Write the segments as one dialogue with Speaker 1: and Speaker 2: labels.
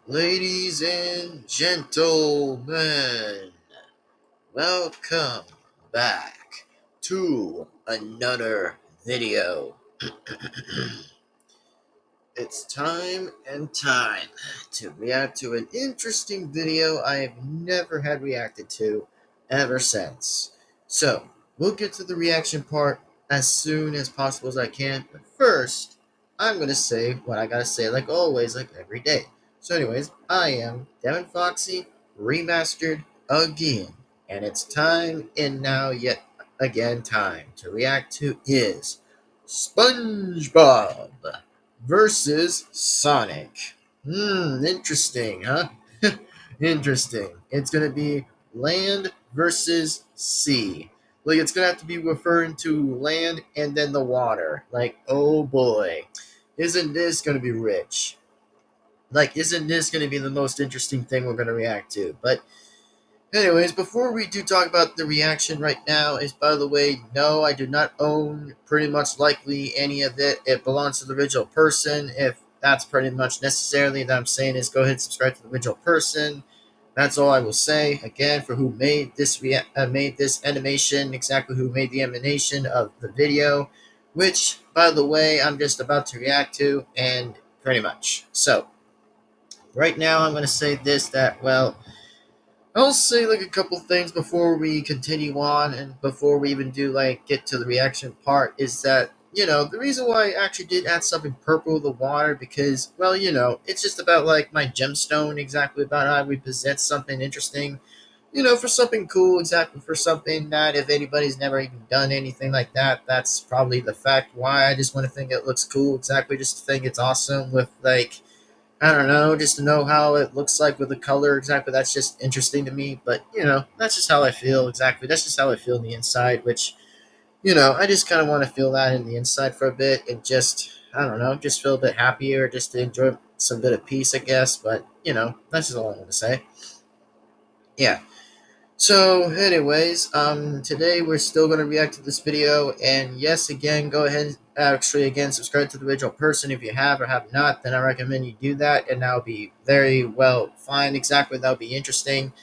Speaker 1: Ladies and gentlemen, welcome back to another video. It's time to react to an interesting video I have never had reacted to ever since. So, we'll get to the reaction part as soon as possible as I can, but first, I'm going to say what I gotta say like always, like every day. So anyways, I am Devin-Foxy, Remastered again, and it's time and now yet again time to react to is Spongebob versus Sonic. Interesting, huh? Interesting. It's going to be land versus sea. Like, it's going to have to be referring to land and then the water. Like, oh boy. Isn't this going to be rich? Like, isn't this going to be the most interesting thing we're going to react to? But anyways, before we do talk about the reaction right now, is by the way, no, I do not own pretty much likely any of it. It belongs to the original person. If that's pretty much necessarily that I'm saying is go ahead and subscribe to the original person. That's all I will say. Again, for who made this made this animation, exactly who made the animation of the video, which by the way I'm just about to react to, and pretty much. So right now I'm going to say this that well. I'll say like a couple things before we continue on and before we even do like get to the reaction part is that the reason why I actually did add something purple to the water because well it's just about like my gemstone exactly about how we present something interesting for something cool exactly for something that if anybody's never even done anything like that that's probably the fact why I just want to think it looks cool exactly just to think it's awesome with like I don't know, just to know how it looks like with the color exactly. That's just interesting to me. But, that's just how I feel exactly. That's just how I feel on the inside, which, I just kind of want to feel that in the inside for a bit and just, I don't know, just feel a bit happier, just to enjoy some bit of peace, I guess. But, that's just all I'm going to say. Yeah. So, anyways, today we're still going to react to this video, and yes, again, go ahead, actually, again, subscribe to the original person if you have or have not, then I recommend you do that, and that'll be very well fine, exactly, that'll be interesting.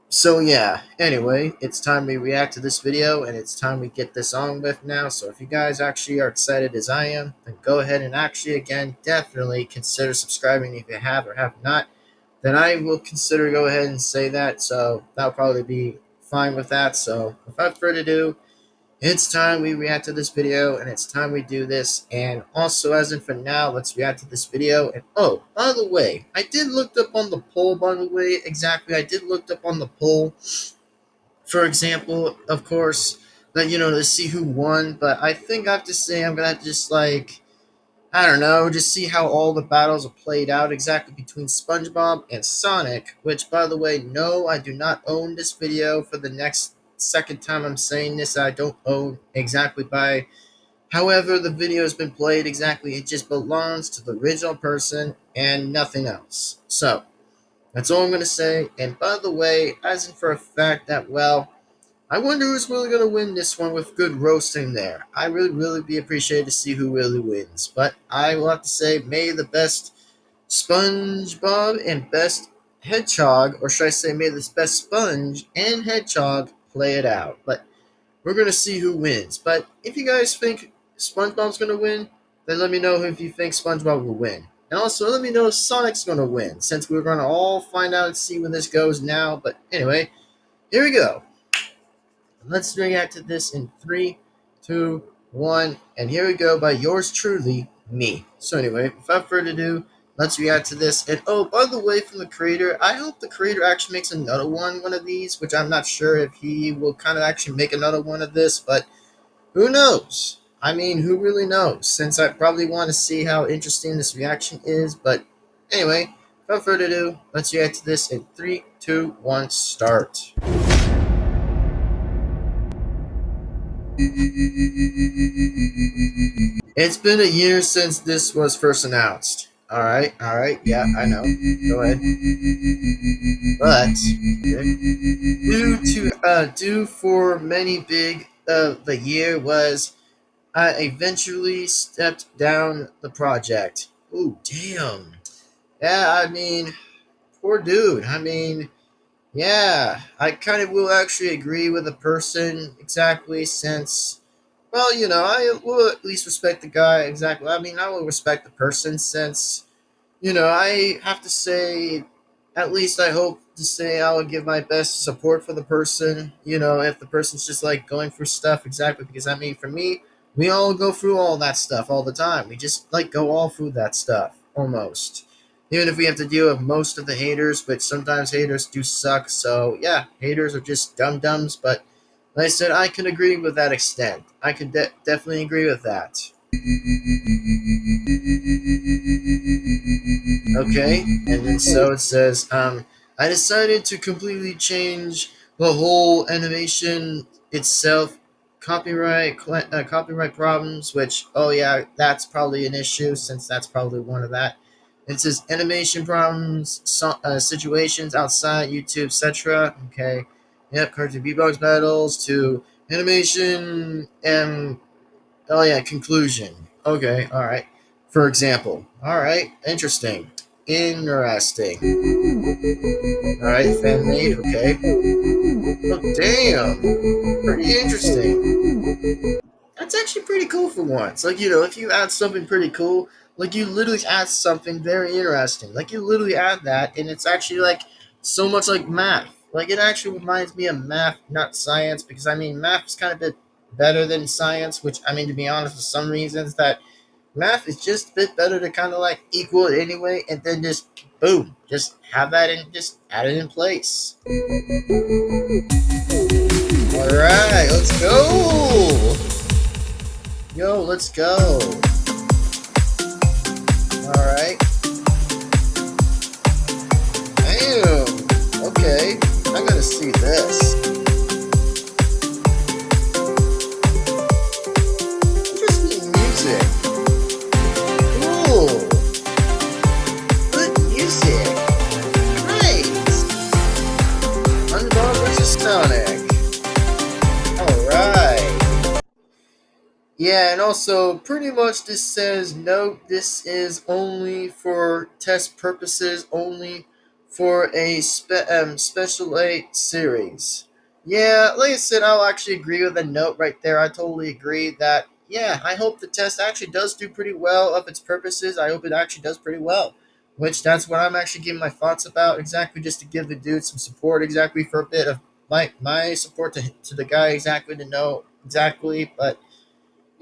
Speaker 1: So, yeah, anyway, it's time we react to this video, and it's time we get this on with now, so if you guys actually are excited as I am, then go ahead and actually, again, definitely consider subscribing if you have or have not, then I will consider go ahead and say that. So that'll probably be fine with that. So without further ado, it's time we react to this video and it's time we do this. And also as in for now, let's react to this video. And oh, by the way, I did look up on the poll, by the way, exactly. I did look up on the poll, for example, of course, that, to see who won. But I think I have to say I'm going to have to just like, I don't know, just see how all the battles are played out exactly between SpongeBob and Sonic, which, by the way, no, I do not own this video for the next second time I'm saying this. I don't own exactly by. However, the video has been played exactly. It just belongs to the original person and nothing else. So, that's all I'm going to say. And by the way, as in for a fact that, well, I wonder who's really going to win this one with good roasting there. I really be appreciated to see who really wins. But I will have to say, may the best SpongeBob and best Hedgehog, or should I say, may the best Sponge and Hedgehog play it out. But we're going to see who wins. But if you guys think SpongeBob's going to win, then let me know if you think SpongeBob will win. And also, let me know if Sonic's going to win, since we're going to all find out and see where this goes now. But anyway, here we go. Let's react to this in 3, 2, 1, and here we go by yours truly, me. So anyway, without further ado, let's react to this. And oh, by the way, from the creator, I hope the creator actually makes another one of these, which I'm not sure if he will kind of actually make another one of this, but who knows? I mean, who really knows? Since I probably want to see how interesting this reaction is, but anyway, without further ado, let's react to this in 3, 2, 1, start. It's been a year since this was first announced. All right, yeah, I know. Go ahead. But due for many big the year was I eventually stepped down the project. Ooh, damn. Yeah, I mean, poor dude. I mean, yeah, I kind of will actually agree with the person exactly since, well, I will at least respect the guy exactly. I mean, I will respect the person since, I have to say, at least I hope to say I will give my best support for the person, if the person's just like going through stuff exactly. Because, I mean, for me, we all go through all that stuff all the time. We just like go all through that stuff almost. Even if we have to deal with most of the haters, but sometimes haters do suck. So, yeah, haters are just dum dums. But like I said, I can agree with that extent. I can definitely agree with that. Okay, and then so it says, I decided to completely change the whole animation itself. Copyright problems, which, oh yeah, that's probably an issue since that's probably one of that. It says animation problems, situations outside YouTube, etc. Okay, yep, cartoon beatbox battles to animation and, oh yeah, conclusion. Okay, all right. For example, all right, interesting. Interesting. All right, fan made. Okay. Oh, damn. Pretty interesting. That's actually pretty cool for once. Like, if you add something pretty cool, like you literally add something very interesting. Like you literally add that, and it's actually like so much like math. Like it actually reminds me of math, not science, because I mean math is kind of a bit better than science. Which I mean, to be honest, for some reasons that math is just a bit better to kind of like equal it anyway, and then just boom, just have that and just add it in place. All right, let's go. Yo, let's go. All right. Damn. Okay, I gotta see this. Interesting music. Cool. Good music. Nice. Spongebob versus Sonic. Alright. Yeah, and also, pretty much this says, note, this is only for test purposes, only for a Special 8 series. Yeah, like I said, I'll actually agree with the note right there. I totally agree that, yeah, I hope the test actually does do pretty well of its purposes. I hope it actually does pretty well. Which, that's what I'm actually giving my thoughts about, exactly just to give the dude some support, exactly for a bit of my support to the guy, exactly to know exactly, but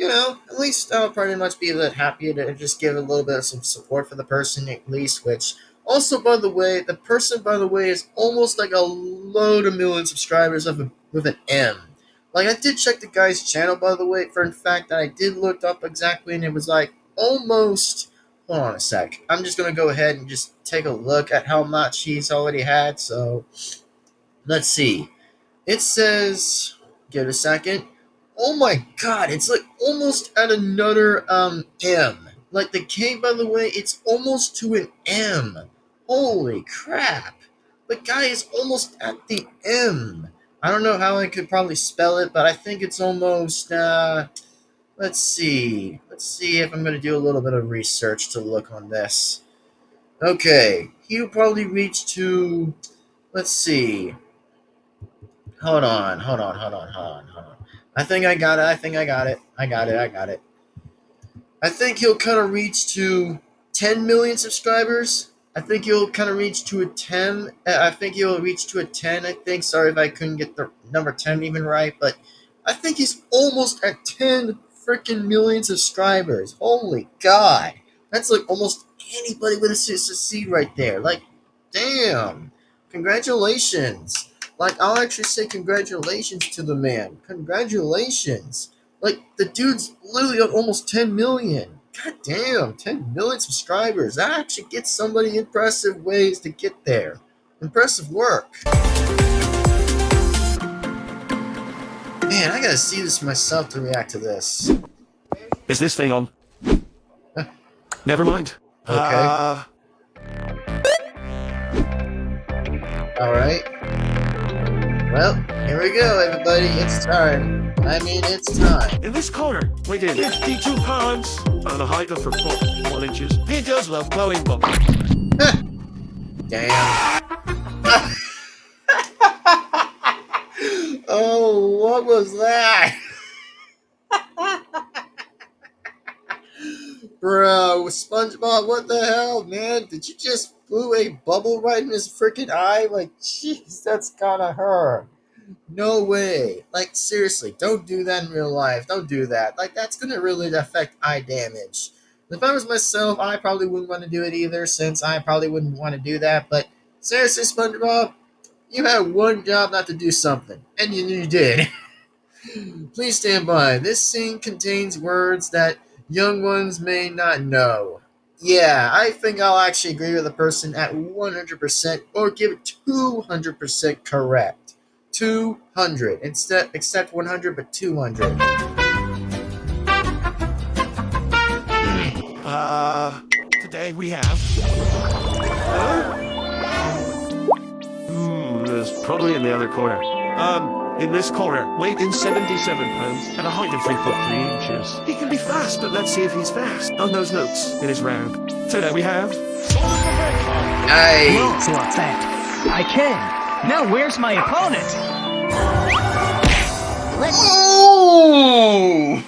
Speaker 1: at least I'll pretty much be a bit happy to just give a little bit of some support for the person at least, which also, by the way, the person, by the way, is almost like a load of million subscribers with an M. Like, I did check the guy's channel, by the way, for in fact, that I did look up exactly, and it was like almost, hold on a sec. I'm just going to go ahead and just take a look at how much he's already had, so let's see. It says, give it a second. Oh my god, it's like almost at another M. Like the K, by the way, it's almost to an M. Holy crap. The guy is almost at the M. I don't know how I could probably spell it, but I think it's almost let's see. Let's see if I'm gonna do a little bit of research to look on this. Okay. He'll probably reach to, let's see. Hold on. I think I got it. I think he'll kind of reach to 10 million subscribers. I think he'll kind of reach to a 10. I think he'll reach to a 10. I think. Sorry if I couldn't get the number 10 even right, but I think he's almost at 10 freaking million subscribers. Holy God. That's like almost anybody with a seed right there. Like, damn. Congratulations. Like, I'll actually say congratulations to the man. Congratulations. Like, the dude's literally at almost 10 million. God damn, 10 million subscribers. That actually gets somebody impressive ways to get there. Impressive work. Man, I gotta see this myself to react to this.
Speaker 2: Is this thing on? Never mind.
Speaker 1: Okay. Alright. Well, here we go, everybody. It's time. I mean, it's time.
Speaker 2: In this corner, within 52 pounds, and a height of 41 inches, he does love glowing bubbles.
Speaker 1: Damn. Oh, what was that? Bro, SpongeBob, what the hell, man? Did you just blew a bubble right in his freaking eye? Like, jeez, that's gotta hurt. No way. Like, seriously, don't do that in real life. Don't do that. Like, that's gonna really affect eye damage. If I was myself, I probably wouldn't want to do it either, since I probably wouldn't want to do that. But seriously, SpongeBob, you had one job not to do something, and you did. Please stand by. This scene contains words that young ones may not know. Yeah, I think I'll actually agree with the person at 100% or give it 200% correct. 200. Instead, except 100, but 200.
Speaker 2: Today we have. There's probably in the other corner. In this corner, weight in 77 pounds, and a height of 3 foot 3 inches. He can be fast, but let's see if he's fast on those notes in his round. Today we have.
Speaker 1: Nice.
Speaker 3: Well, what's that? I can. Now where's my opponent?
Speaker 1: Oh!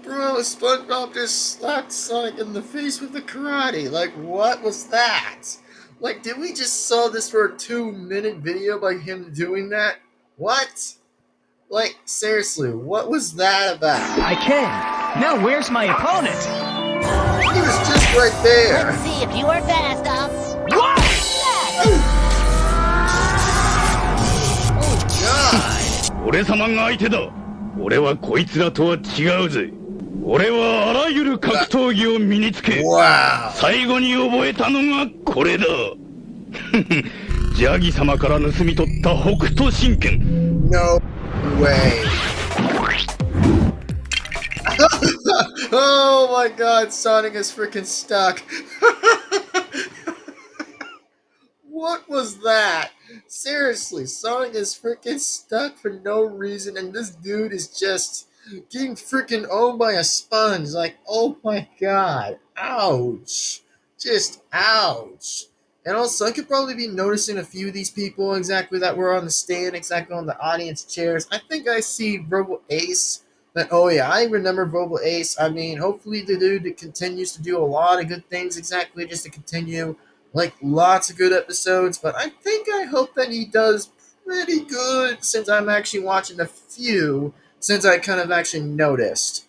Speaker 1: Bro, SpongeBob just slapped Sonic in the face with the karate. Like, what was that? Like, did we just saw this for a 2-minute video by him doing that? What? Like, seriously, what was that about?
Speaker 3: I can. Now where's my opponent?
Speaker 1: He was just right there.
Speaker 4: Let's see if you are fast, Ops.
Speaker 3: What?
Speaker 1: Oh, God.
Speaker 5: 俺様が相手だ。俺はこいつらとは違うぜ。俺はあらゆる格闘技を身につけ、
Speaker 1: Wow.
Speaker 5: 最後に覚えたのがこれだ。ジャギ様から盗み取った北斗神拳。
Speaker 1: No way. Oh my God, Sonic is freaking stuck. What was that? Seriously, Sonic is freaking stuck for no reason, and this dude is just getting freaking owned by a sponge. Like, oh my God. Ouch. Just ouch. And also, I could probably be noticing a few of these people exactly that were on the stand, exactly on the audience chairs. I think I see Verbal Ace. But, oh yeah, I remember Verbal Ace. I mean, hopefully the dude continues to do a lot of good things exactly just to continue, like, lots of good episodes. But I hope that he does pretty good since I'm actually watching a few since I kind of actually noticed.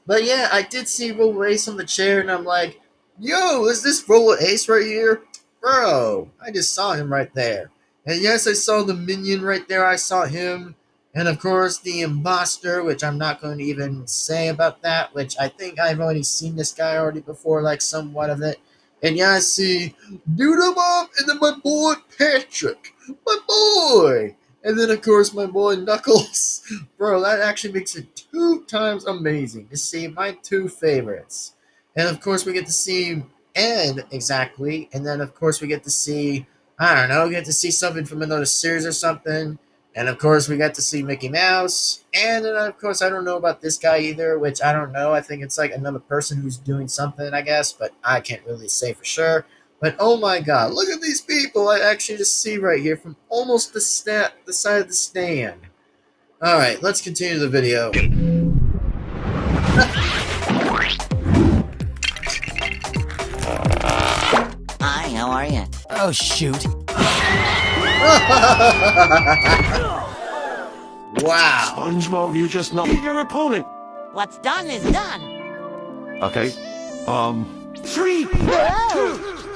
Speaker 1: But yeah, I did see Verbal Ace on the chair, and I'm like, yo, is this Verbal Ace right here? Bro, I just saw him right there. And yes, I saw the minion right there. I saw him. And of course, the imposter, which I'm not going to even say about that, which I think I've already seen this guy already before, like somewhat of it. And yeah, I see Doodle-Bob and then my boy Patrick. My boy! And then, of course, my boy Knuckles. Bro, that actually makes it 2 times amazing to see my 2 favorites. And of course, we get to see Ed, exactly. And then, of course, we get to see, I don't know, we get to see something from another series or something. And, of course, we got to see Mickey Mouse. And then, of course, I don't know about this guy either, which I don't know. I think it's like another person who's doing something, I guess. But I can't really say for sure. But, oh my God, look at these people I actually just see right here from almost the side of the stand. All right, let's continue the video.
Speaker 4: Hi, how are you?
Speaker 3: Oh, shoot.
Speaker 1: Wow.
Speaker 2: SpongeBob, you just knocked your opponent.
Speaker 4: What's done is done.
Speaker 2: Okay. 3, 2,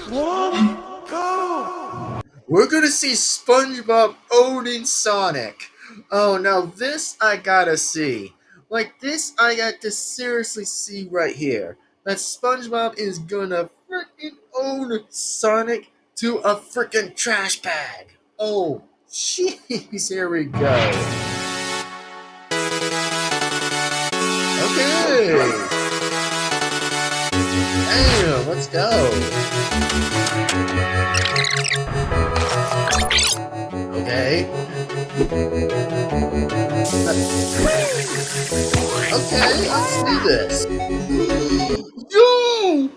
Speaker 2: 1, go!
Speaker 1: We're gonna see SpongeBob owning Sonic. Oh, now this I gotta see. Like, this I got to seriously see right here. That SpongeBob is gonna freaking own Sonic to a freaking trash bag. Oh, jeez, here we go. Okay. Damn, let's go. Okay. Okay, let's do this. Yo!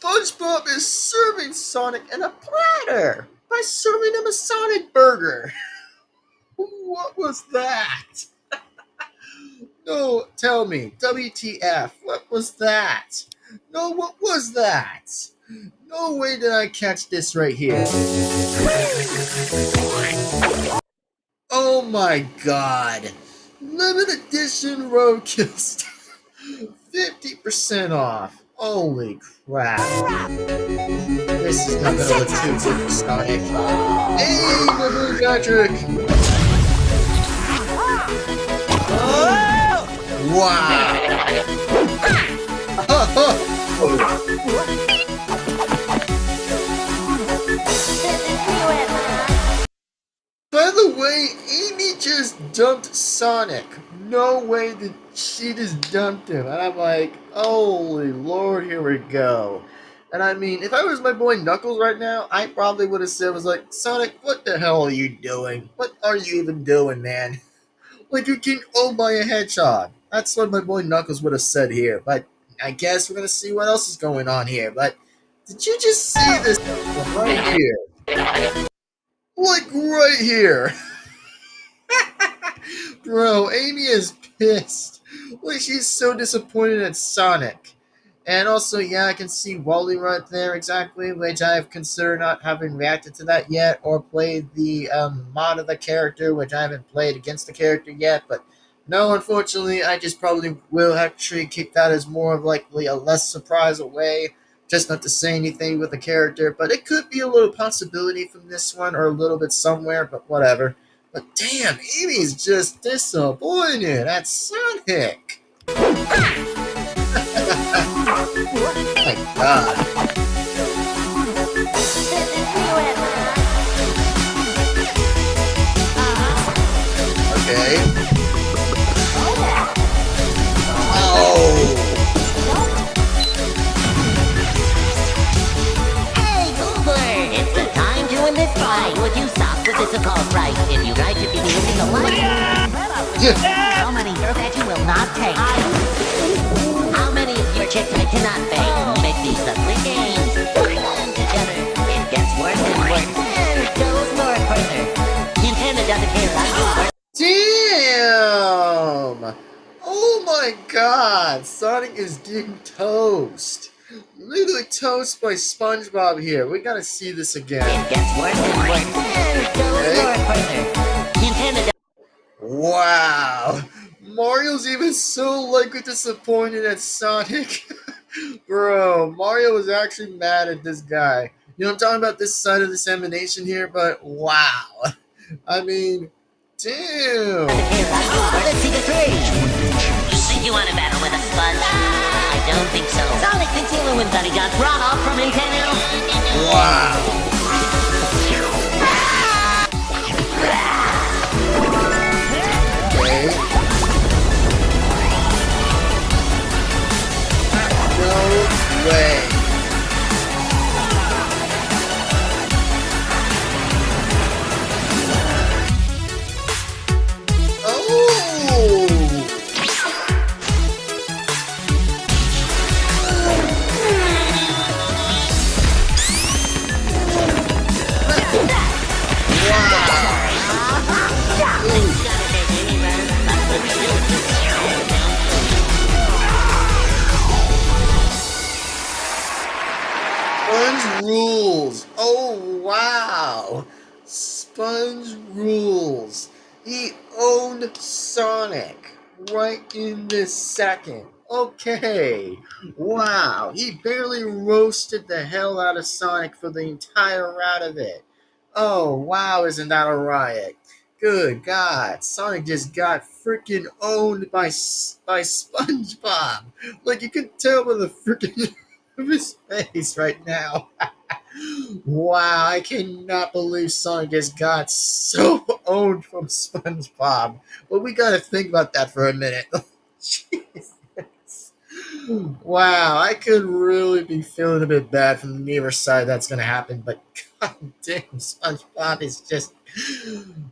Speaker 1: SpongeBob is serving Sonic in a platter by serving him a Sonic burger. What was that? No, tell me. WTF? What was that? No, what was that? No way did I catch this right here. Oh my god. Limited edition roadkill 50% off. Holy crap. This is not gonna look too good for Sonic. Hey, my boy Patrick! Wow! By the way, Amy just dumped Sonic. No way did she just dumped him. And I'm like, holy lord, here we go. And I mean, if I was my boy Knuckles right now, I probably would have said, was like, Sonic, what the hell are you doing? What are you even doing, man? Like, you can own by a hedgehog. That's what my boy Knuckles would have said here. But I guess we're going to see what else is going on here. But did you just see this right here? Like, right here. Bro, Amy is pissed. Like, she's so disappointed at Sonic. And also, yeah, I can see Wally right there exactly, which I have considered not having reacted to that yet, or played the mod of the character, which I haven't played against the character yet. But no, unfortunately, I just probably will actually keep that as more of likely a less surprise away, just not to say anything with the character. But it could be a little possibility from this one, or a little bit somewhere, but whatever. But damn, Amy's just disappointed at Sonic. Oh my god. Okay. Oh.
Speaker 4: Hey, Goobler! It's the time to win this fight. Would you stop with this occult right? If you write to be using a light, how many that you will not take? How many of your chicks I cannot bang? Make these ugly games. And together, it gets worse and worse. And it goes more further. Nintendo doesn't care about you.
Speaker 1: Damn! Oh my god! Sonic is getting toast. Literally toast by Spongebob here. We gotta see this again.
Speaker 4: It gets worse and worse. And it goes more further. Nintendo.
Speaker 1: Wow! Mario's even so likely disappointed at Sonic. Bro, Mario was actually mad at this guy. You know, I'm talking about this side of this animation here, but wow. I mean, damn.
Speaker 4: Let's see the three. You think you want to battle with a sponge? I don't think so. Sonic thinks he'll win, but he got brought off from Nintendo.
Speaker 1: Wow. Okay. No way. Sponge rules. Oh, wow. Sponge rules. He owned Sonic right in this second. Okay. Wow. He barely roasted the hell out of Sonic for the entire round of it. Oh, wow. Isn't that a riot? Good God. Sonic just got freaking owned by SpongeBob. Like, you can tell by the freaking of his face right now. Wow, I cannot believe Sonic just got so owned from SpongeBob. But we gotta think about that for a minute. Jesus. Wow, I could really be feeling a bit bad from neither side that's gonna happen, but god damn, SpongeBob is just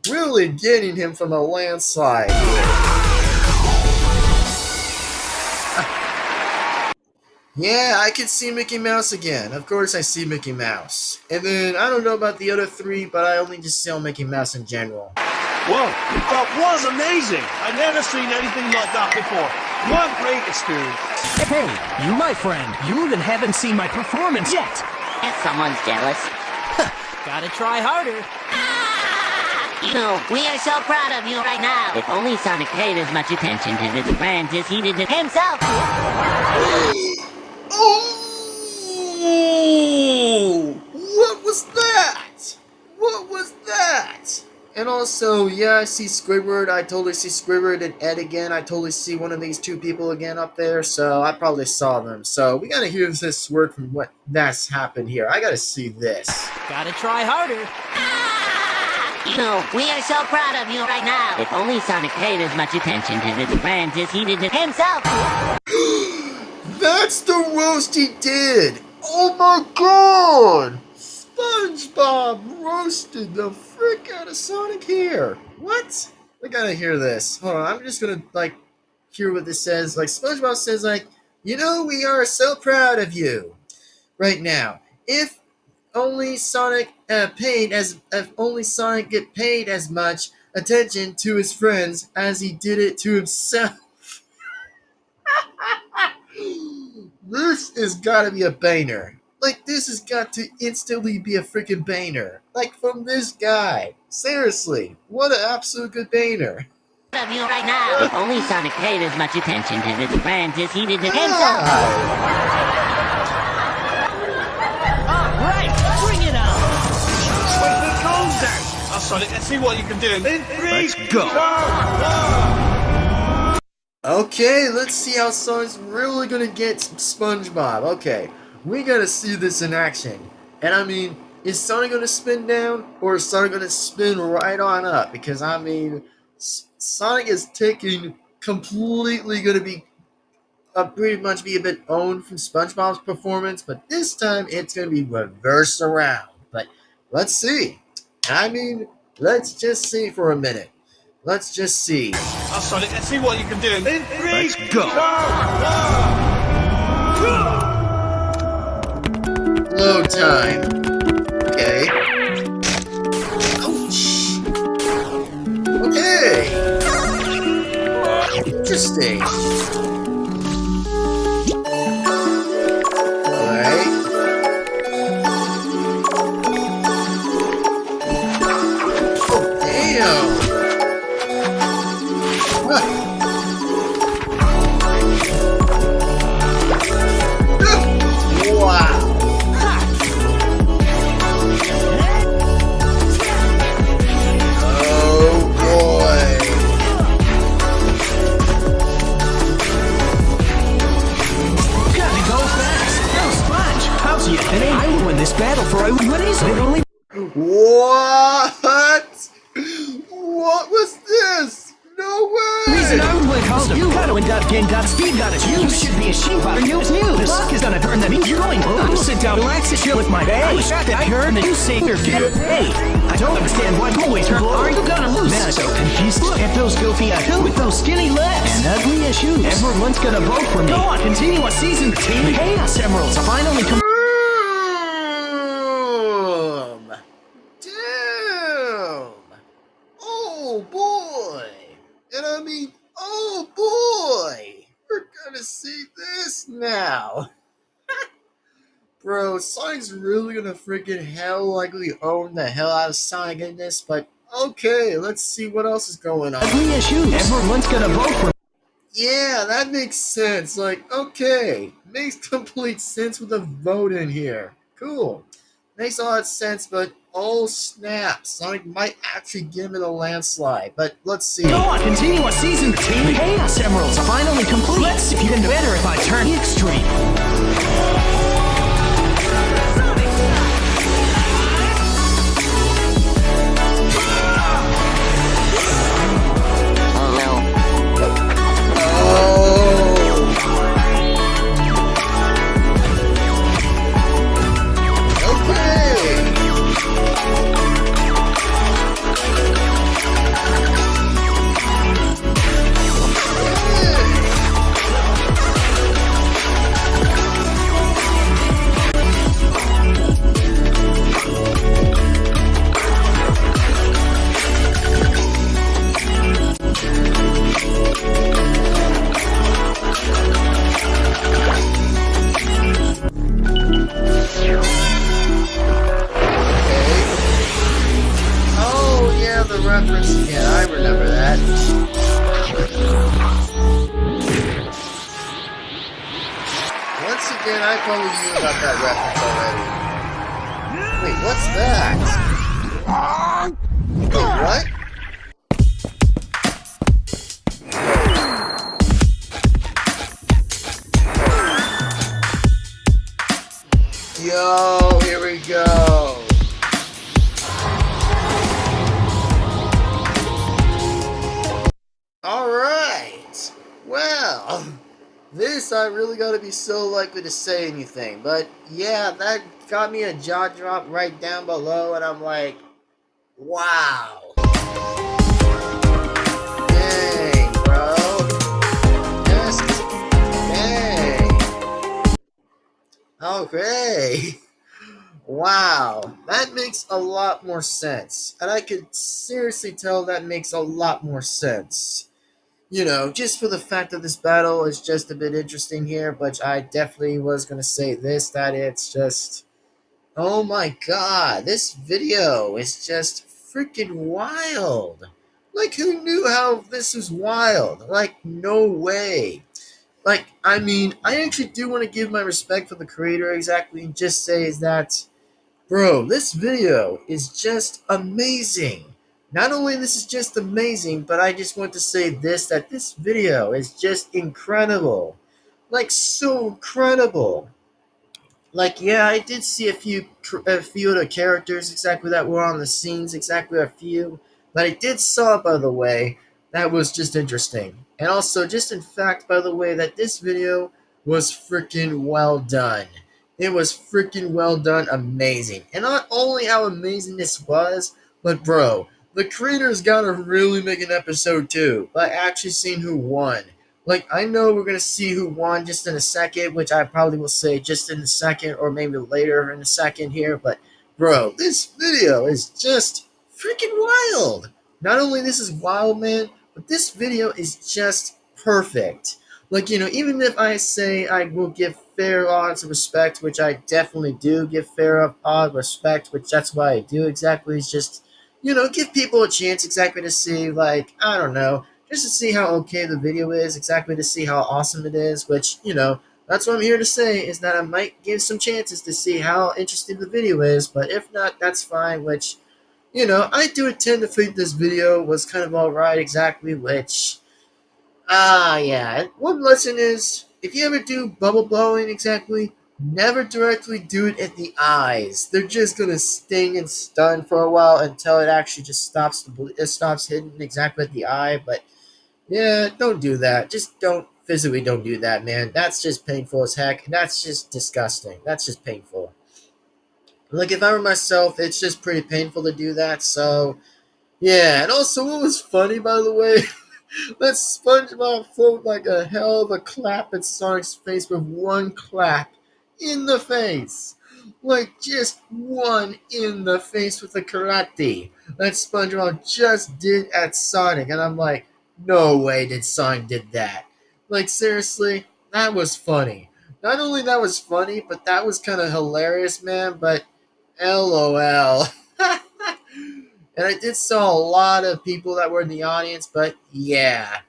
Speaker 1: really getting him from a landslide here. Yeah, I can see Mickey Mouse again. Of course I see Mickey Mouse. And then, I don't know about the other three, but I only just saw Mickey Mouse in general.
Speaker 6: Whoa, that was amazing. I've never seen anything like that before. What a great experience.
Speaker 3: Hey, you my friend. You even haven't seen my performance yet.
Speaker 4: If someone's jealous.
Speaker 3: Gotta try harder.
Speaker 4: We are so proud of you right now. If only Sonic paid as much attention to his friends as he did to himself.
Speaker 1: Oh! What was that? What was that? And also, yeah, I see Squidward. I totally see Squidward and Ed again. I totally see one of these two people again up there. So I probably saw them. So we gotta hear this word from what that's happened here. I gotta see this.
Speaker 3: Gotta try harder.
Speaker 4: We are so proud of you right now. If only Sonic paid as much attention to his friends as he did to himself.
Speaker 1: That's the roast he did! Oh my god! SpongeBob roasted the frick out of Sonic here. What? We gotta hear this. Hold on, I'm just gonna, hear what this says. SpongeBob says, we are so proud of you right now. If only Sonic if only Sonic get paid as much attention to his friends as he did it to himself. This has gotta be a banger. This has got to instantly be a freaking banger. From this guy. Seriously, what an absolute good banger.
Speaker 4: Of you right now. If only Sonic paid as much attention to his friends as he did to himself.
Speaker 3: Alright, bring it on.
Speaker 6: Wait, the goes down. Oh, Sonic, let's see what you can do. In 3,
Speaker 2: Let's go.
Speaker 6: 2, 1.
Speaker 1: Okay, let's see how Sonic's really gonna get SpongeBob. Okay, we gotta see this in action. And I mean, is Sonic gonna spin down or is Sonic gonna spin right on up? Because I mean, Sonic is completely gonna be pretty much be a bit owned from SpongeBob's performance, but this time it's gonna be reversed around. But let's see. I mean, let's just see for a minute. Let's just see.
Speaker 6: Oh, Sonic, let's see what you can do. In 3,
Speaker 2: Let's go.
Speaker 6: 2, 1.
Speaker 1: Load time. Okay. Ouch. Okay. Interesting. Alright. Oh, damn. Huh. Wow.
Speaker 3: And I will win this battle, for I would win easily. Only
Speaker 1: What? What was this? No
Speaker 3: reason
Speaker 1: way!
Speaker 3: I would win cost of you. Gotta win dot game dot speed dot its use. You should be a sheep out of news. This luck is gonna turn that means you're going to sit down, relax, and chill with my bag. I was shocked that I heard that you say you're good. Hey, I don't understand why always are you gonna lose? Man, so confused. Look at those goofy with those skinny legs and ugly as shoes. Everyone's gonna vote for me. Go on, continue a season. Team Chaos Emeralds finally come.
Speaker 1: Damn! Oh boy! And I mean, oh boy! We're gonna see this now! Bro, Sonic's really gonna freaking likely own the hell out of Sonic in this, but okay, let's see what else is going on.
Speaker 3: Ugly as shoes. Everyone's gonna vote for me.
Speaker 1: Yeah, that makes sense. Okay. Makes complete sense with the vote in here. Cool. Makes a lot of sense, but oh snap. Sonic might actually give it a landslide, but let's see.
Speaker 3: Go on, continue a season. Team Chaos Emeralds finally complete. Let's see if you can do better if I turn the extreme.
Speaker 1: probably knew about that reference already. Wait, what's that? Wait, what? Yo, here we go. Alright. Well, this I really gotta be so likely to say anything. But yeah, that got me a jaw drop right down below, and I'm like, wow. Dang, bro. Just dang. Okay. Wow. That makes a lot more sense. And I could seriously tell that makes a lot more sense. You know, just for the fact that this battle is just a bit interesting here, but I definitely was going to say this, that it's just, oh my god, this video is just freaking wild. Like, who knew how this was wild? Like, no way. Like, I mean, I actually do want to give my respect for the creator exactly and just say is that, bro, this video is just amazing. Not only this is just amazing, but I just want to say this, that this video is just incredible. Like, so incredible. Like, yeah, I did see a few of the characters exactly that were on the scenes, exactly a few that I did saw, by the way. That was just interesting. And also, just in fact, by the way, that this video was freaking well done. It was freaking well done, amazing. And not only how amazing this was, but bro, the creators gotta really make an episode 2 by actually seeing who won. Like, I know we're going to see who won just in a second, which I probably will say just in a second or maybe later in a second here. But, bro, this video is just freaking wild. Not only this is wild, man, but this video is just perfect. Like, you know, even if I say I will give fair odds of respect, which I definitely do give fair odd respect, which that's why I do exactly, is just, you know, give people a chance exactly to see, like, I don't know, just to see how okay the video is, exactly to see how awesome it is, which, you know, that's what I'm here to say, is that I might give some chances to see how interesting the video is, but if not, that's fine, which, you know, I do intend to think this video was kind of alright, exactly, which, yeah, one lesson is, if you ever do bubble blowing, exactly, never directly do it at the eyes. They're just gonna sting and stun for a while until it actually just stops hitting exactly at the eye, but yeah, don't do that. Just don't do that, man. That's just painful as heck. That's just disgusting. That's just painful. Like, if I were myself, it's just pretty painful to do that, so, yeah. And also, what was funny, by the way, that SpongeBob threw like a hell of a clap at Sonic's face with one clap in the face. Like, just one in the face with the karate that SpongeBob just did at Sonic. And I'm like, no way did Sonic did that. Like, seriously, that was funny. Not only that was funny, but that was kind of hilarious, man. But LOL. And I did saw a lot of people that were in the audience, but yeah,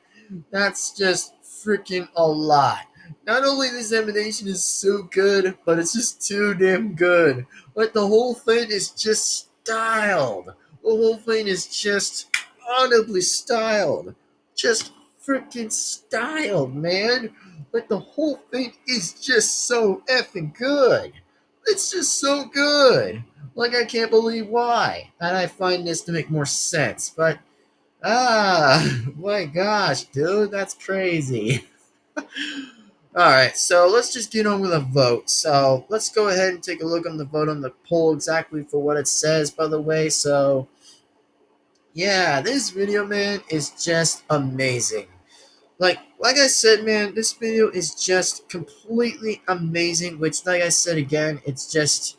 Speaker 1: that's just freaking a lot. Not only this animation is so good, but it's just too damn good. Like, the whole thing is just styled. The whole thing is just audibly styled. Just freaking styled, man. Like, the whole thing is just so effing good. It's just so good. Like, I can't believe why. And I find this to make more sense. But, my gosh, dude, that's crazy. Alright, so let's just get on with a vote. So, let's go ahead and take a look on the vote on the poll exactly for what it says, by the way. So, yeah, this video, man, is just amazing. Like I said, man, this video is just completely amazing, which, like I said again, it's just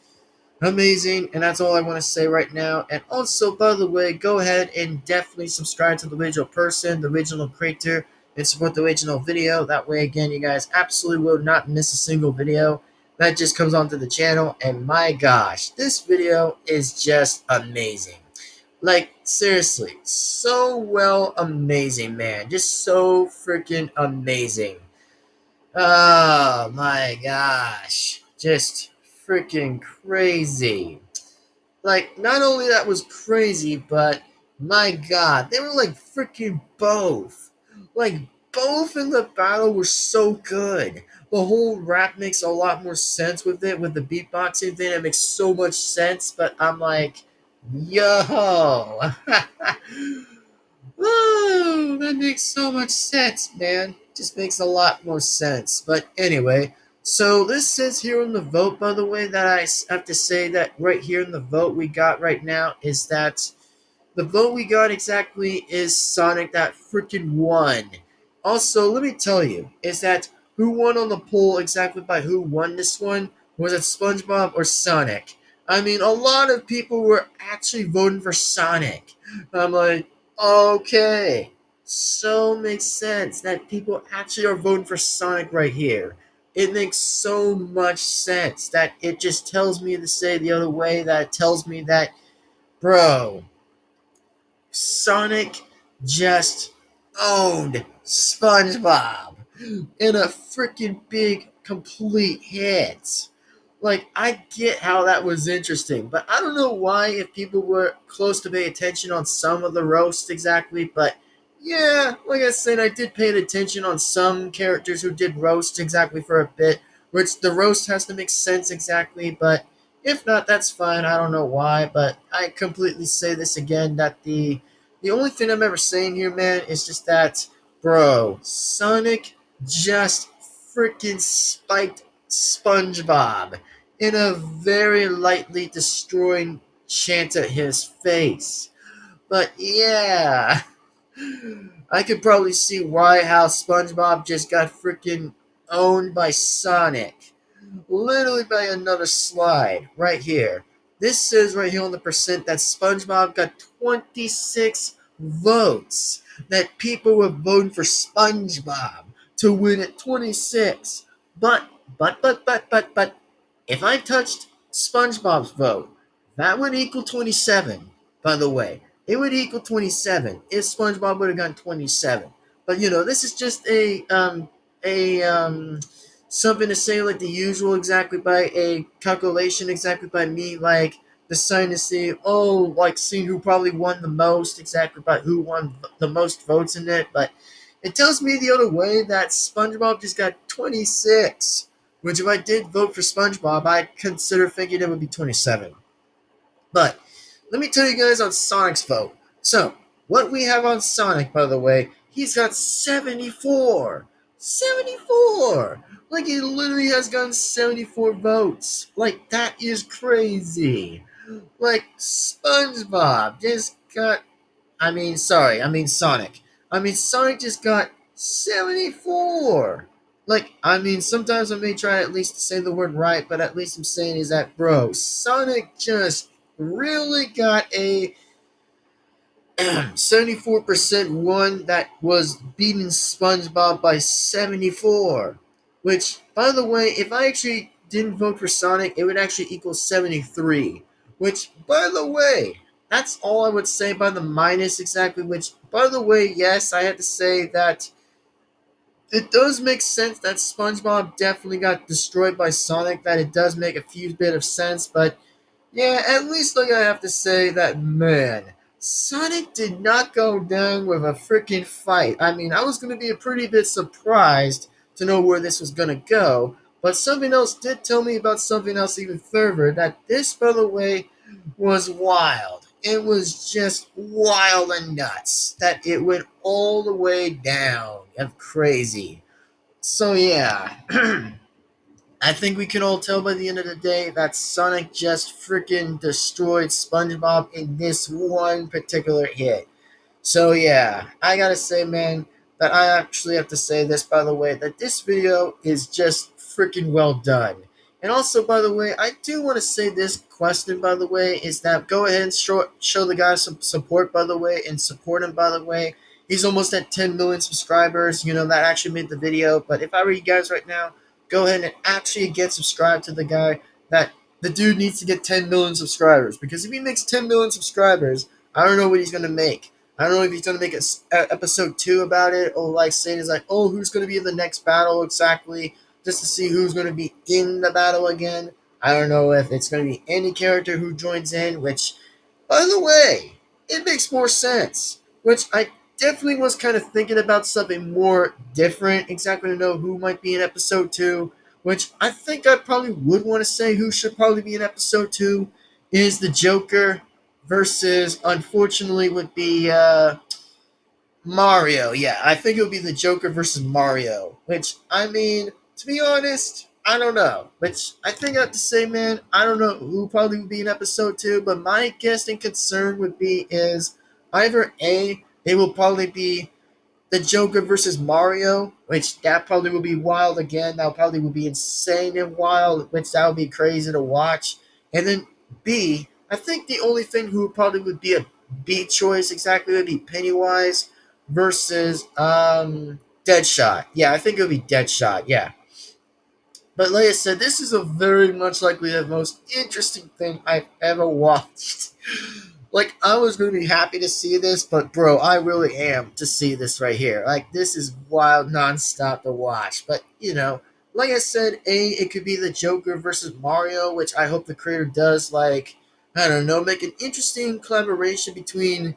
Speaker 1: amazing, and that's all I want to say right now. And also, by the way, go ahead and definitely subscribe to the original person, the original creator, and support the original video. That way, again, you guys absolutely will not miss a single video that just comes onto the channel. And my gosh, this video is just amazing. Like, seriously, so well amazing, man. Just so freaking amazing. Oh my gosh. just freaking crazy. Like, not only that was crazy, but my god, they were like freaking both. Like, both in the battle were so good. The whole rap makes a lot more sense with it, with the beatboxing thing. It makes so much sense, but I'm like, yo. Woo, that makes so much sense, man. Just makes a lot more sense. But anyway, so this says here in the vote, by the way, that I have to say that right here in the vote we got right now is that the vote we got exactly is Sonic that freaking won. Also, let me tell you, is that who won on the poll exactly by who won this one? Was it SpongeBob or Sonic? I mean, a lot of people were actually voting for Sonic. I'm like, okay, so makes sense that people actually are voting for Sonic right here. It makes so much sense that it just tells me to say the other way, that it tells me that, bro, Sonic just owned SpongeBob in a freaking big complete hit. Like, I get how that was interesting, but I don't know why, if people were close to pay attention on some of the roasts exactly, but yeah, like I said, I did pay attention on some characters who did roast exactly for a bit, which the roast has to make sense exactly, but if not, that's fine. I don't know why, but I completely say this again, that the only thing I'm ever saying here, man, is just that, bro, Sonic just freaking spiked SpongeBob in a very lightly destroying chant at his face. But yeah, I could probably see why how SpongeBob just got freaking owned by Sonic. Literally by another slide right here. This says right here on the percent that SpongeBob got 26 votes. That people were voting for SpongeBob to win at 26. But, if I touched SpongeBob's vote, that would equal 27, by the way. It would equal 27 if SpongeBob would have gotten 27. But this is just a something to say like the usual exactly by a calculation exactly by me, like deciding to see, like seeing who probably won the most exactly by who won the most votes in it. But it tells me the other way that SpongeBob just got 26, which if I did vote for SpongeBob, I'd consider thinking it would be 27. But let me tell you guys on Sonic's vote. So, what we have on Sonic, by the way, he's got 74. 74! Like, he literally has gotten 74 votes. Like, that is crazy. Like, SpongeBob just got. Sonic. Sonic just got 74. Like, sometimes I may try at least to say the word right, but at least I'm saying is that, bro, Sonic just really got a 74% one that was beating SpongeBob by 74. Which, by the way, if I actually didn't vote for Sonic, it would actually equal 73. Which, by the way, that's all I would say by the minus exactly. Which, by the way, yes, I had to say that it does make sense that SpongeBob definitely got destroyed by Sonic. That it does make a few bit of sense, but yeah, at least like I have to say that, man, Sonic did not go down with a freaking fight. I was going to be a pretty bit surprised to know where this was going to go, but something else did tell me about something else even further, that this, by the way, was wild. It was just wild and nuts. That it went all the way down. And crazy. So yeah. I think we can all tell by the end of the day that Sonic just freaking destroyed SpongeBob in this one particular hit. So yeah, I gotta say, man, that I actually have to say this, by the way, that this video is just freaking well done. And also, by the way, I do want to say this question, by the way, is that go ahead and show the guy some support, by the way, and support him, by the way. He's almost at 10 million subscribers. That actually made the video. But if I were you guys right now, go ahead and actually get subscribed to the guy. That the dude needs to get 10 million subscribers. Because if he makes 10 million subscribers, I don't know what he's going to make. I don't know if he's going to make a episode 2 about it, or like saying, is like, oh, who's going to be in the next battle exactly. just to see who's going to be in the battle again. I don't know if it's going to be any character who joins in, which, by the way, it makes more sense. Which I definitely was kind of thinking about something more different, exactly to know who might be in episode 2, which I think I probably would want to say who should probably be in episode 2 is the Joker versus, unfortunately, would be Mario. Yeah, I think it would be the Joker versus Mario, which, I mean, to be honest, I don't know. Which I think I have to say, man, I don't know who probably would be in episode 2, but my guess and concern would be is either A, it will probably be the Joker versus Mario, which that probably will be wild again. That probably will be insane and wild, which that would be crazy to watch. And then B, I think the only thing who probably would be a B choice exactly would be Pennywise versus Deadshot. Yeah, I think it would be Deadshot. Yeah. But like I said, this is a very much likely the most interesting thing I've ever watched. Like, I was going to be happy to see this, but bro, I really am to see this right here. Like, this is wild nonstop to watch. But, like I said, it could be the Joker versus Mario, which I hope the creator does, like, I don't know, make an interesting collaboration between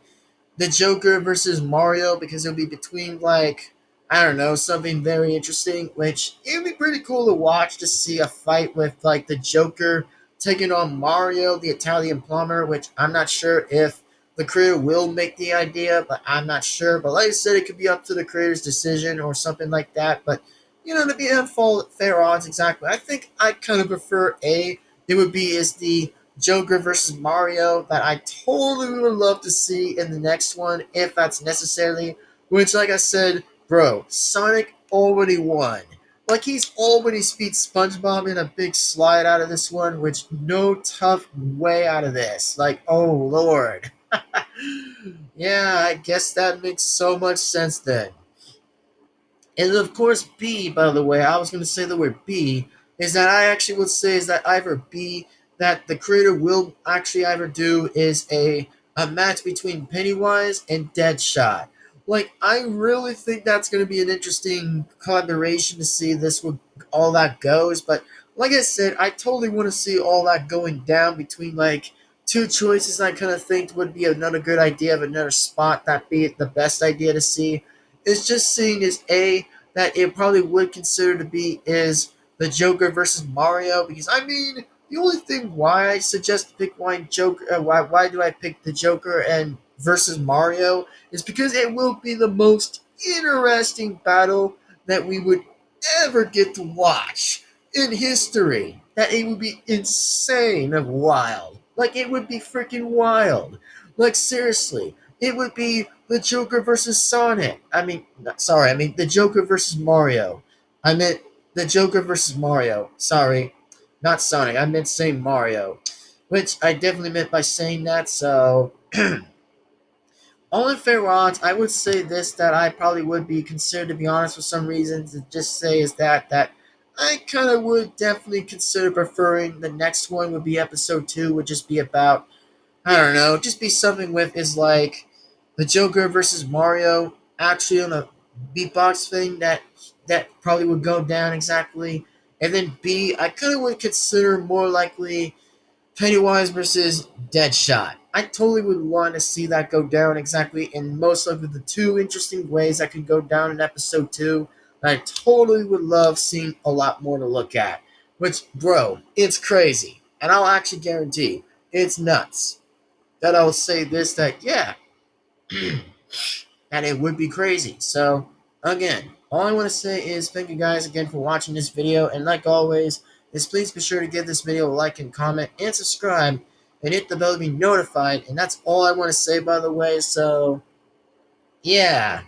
Speaker 1: the Joker versus Mario, because it'll be between, like, I don't know, something very interesting, which it would be pretty cool to watch, to see a fight with, like, the Joker taking on Mario, the Italian plumber, which I'm not sure if the creator will make the idea, but I'm not sure. But like I said, it could be up to the creator's decision or something like that. But, to be on full fair odds, exactly. I think I kind of prefer it would be is the Joker versus Mario that I totally would love to see in the next one if that's necessary. Which, like I said, bro, Sonic already won. Like, he's already beat Spongebob in a big slide out of this one, which no tough way out of this. Like, oh lord. Yeah, I guess that makes so much sense then. And of course, B, by the way, I was going to say the word B, is that I actually would say is that either B, that the creator will actually either do is a match between Pennywise and Deadshot. Like, I really think that's going to be an interesting collaboration to see this with all that goes. But like I said, I totally want to see all that going down between, like, two choices I kind of think would be another good idea of another spot that be the best idea to see. It's just seeing is A, that it probably would consider to be is the Joker versus Mario, because I mean, the only thing why I suggest to pick why do I pick the Joker and versus Mario is because it will be the most interesting battle that we would ever get to watch in history. That it would be insane of wild. Like, it would be freaking wild. Like, seriously, it would be the Joker versus Sonic. I mean the Joker versus Mario. I meant the Joker versus Mario. Sorry, not Sonic. I meant saying Mario, which I definitely meant by saying that. So, all in fair odds, I would say this, that I probably would be considered, to be honest, for some reason, to just say is that I kind of would definitely consider preferring the next one would be episode 2, would just be about, I don't know, just be something with is like the Joker versus Mario actually on a beatbox thing that probably would go down exactly. And then B, I kind of would consider more likely Pennywise versus Deadshot. I totally would want to see that go down exactly in most of the two interesting ways that could go down in episode 2. I totally would love seeing a lot more to look at. Which, bro, it's crazy. And I'll actually guarantee it's nuts that I'll say this, that, yeah, and it would be crazy. So, again, all I want to say is thank you guys again for watching this video, and like always, is please be sure to give this video a like and comment and subscribe and hit the bell to be notified, and that's all I want to say, by the way. So, yeah,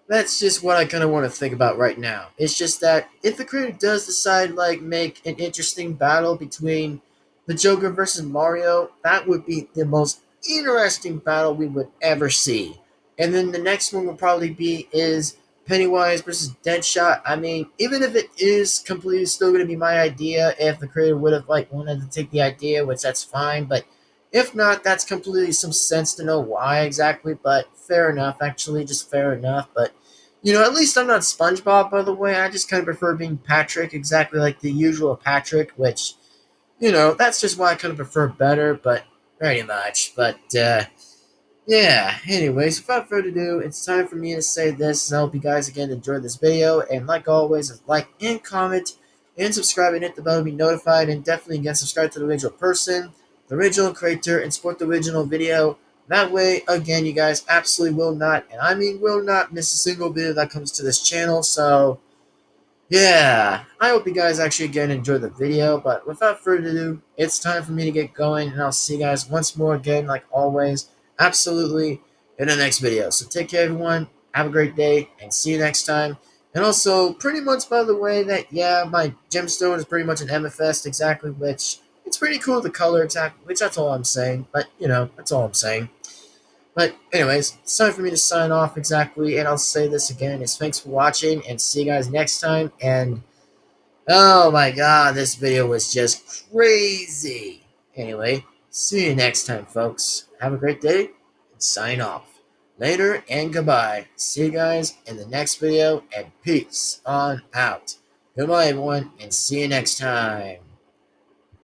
Speaker 1: that's just what I kind of want to think about right now. It's just that if the creator does decide, like, make an interesting battle between the Joker versus Mario, that would be the most interesting battle we would ever see. And then the next one will probably be is Pennywise versus Deadshot. I mean, even if it is completely still going to be my idea, if the creator would have, like, wanted to take the idea, which that's fine, but if not, that's completely some sense to know why exactly, but fair enough, actually, just fair enough. But At least I'm not SpongeBob, by the way. I just kind of prefer being Patrick, exactly like the usual Patrick, which, that's just why I kind of prefer better, but pretty much. But, yeah, anyways, without further ado, it's time for me to say this. I hope you guys again enjoyed this video, and like always, like and comment and subscribe and hit the bell to be notified, and definitely again subscribe to the original person, the original creator, and support the original video. That way, again, you guys absolutely will not, and I mean will not, miss a single video that comes to this channel. So, yeah, I hope you guys actually again enjoyed the video, but without further ado, it's time for me to get going, and I'll see you guys once more again, like always, absolutely, in the next video. So take care, everyone, have a great day, and see you next time. And also, pretty much, by the way, that, yeah, my gemstone is pretty much an amethyst, exactly, which, it's pretty cool, the color, exactly, which that's all I'm saying, but, that's all I'm saying. But anyways, it's time for me to sign off exactly, and I'll say this again, is thanks for watching, and see you guys next time, and oh my god, this video was just crazy. Anyway, see you next time, folks. Have a great day, and sign off. Later, and goodbye. See you guys in the next video, and peace on out. Goodbye, everyone, and see you next time.